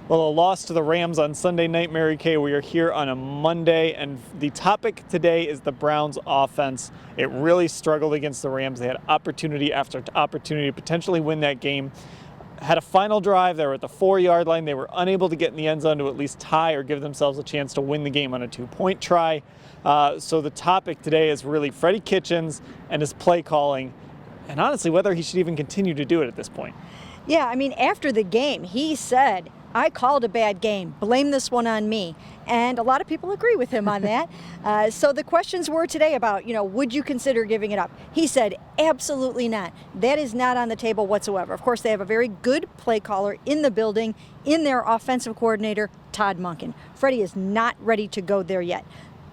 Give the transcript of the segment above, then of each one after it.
Well, a loss to the Rams on Sunday night, Mary Kay. We are here on a Monday, and the topic today is the Browns offense. It really struggled against the Rams. They had opportunity after opportunity to potentially win that game. Had a final drive. They were at the 4-yard line. They were unable to get in the end zone to at least tie or give themselves a chance to win the game on a 2-point try. So the topic today is really Freddie Kitchens and his play calling, and honestly, whether he should even continue to do it at this point. Yeah, I mean, after the game, he said, I called a bad game. Blame this one on me. And a lot of people agree with him on that. So the questions were today about, would you consider giving it up? He said, absolutely not. That is not on the table whatsoever. Of course, they have a very good play caller in the building, in their offensive coordinator, Todd Monken. Freddie is not ready to go there yet.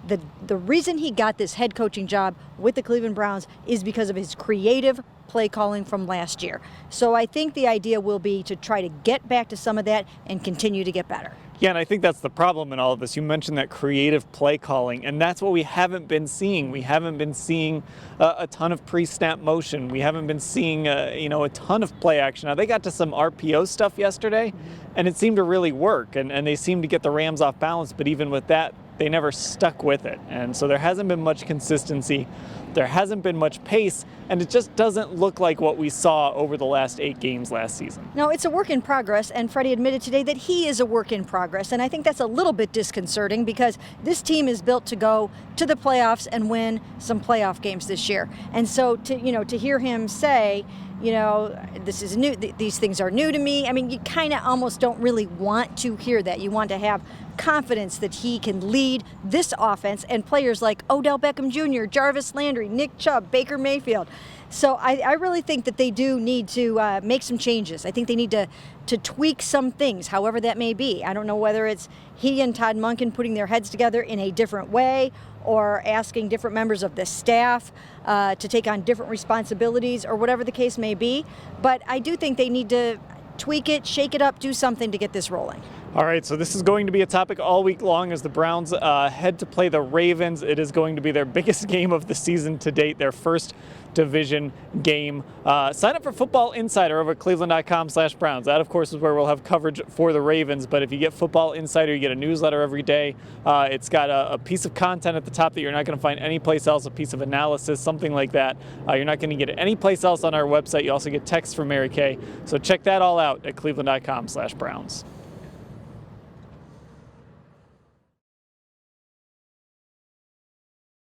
The reason he got this head coaching job with the Cleveland Browns is because of his creative play calling from last year. So I think the idea will be to try to get back to some of that and continue to get better. Yeah, and I think that's the problem in all of this. You mentioned that creative play calling, and that's what we haven't been seeing. We haven't been seeing a ton of pre-snap motion. We haven't been seeing a ton of play action. Now, they got to some RPO stuff yesterday, and it seemed to really work, and they seemed to get the Rams off balance, but even with that, they never stuck with it. And so there hasn't been much consistency. There hasn't been much pace, and it just doesn't look like what we saw over the last 8 games last season. No, it's a work in progress, and Freddie admitted today that he is a work in progress, and I think that's a little bit disconcerting because this team is built to go to the playoffs and win some playoff games this year. And so to hear him say, this is new, these things are new to me. I mean, you kind of almost don't really want to hear that. You want to have confidence that he can lead this offense and players like Odell Beckham Jr., Jarvis Landry, Nick Chubb, Baker Mayfield. So I really think that they do need to make some changes. I think they need to tweak some things, however that may be. I don't know whether it's he and Todd Monken putting their heads together in a different way or asking different members of the staff to take on different responsibilities or whatever the case may be. But I do think they need to tweak it, shake it up, do something to get this rolling. All right, so this is going to be a topic all week long as the Browns head to play the Ravens. It is going to be their biggest game of the season to date, their first division game. Sign up for Football Insider over at cleveland.com/Browns. That, of course, is where we'll have coverage for the Ravens. But if you get Football Insider, you get a newsletter every day. It's got a piece of content at the top that you're not going to find anyplace else, a piece of analysis, something like that. You're not going to get it anyplace else on our website. You also get text from Mary Kay. So check that all out at cleveland.com/Browns.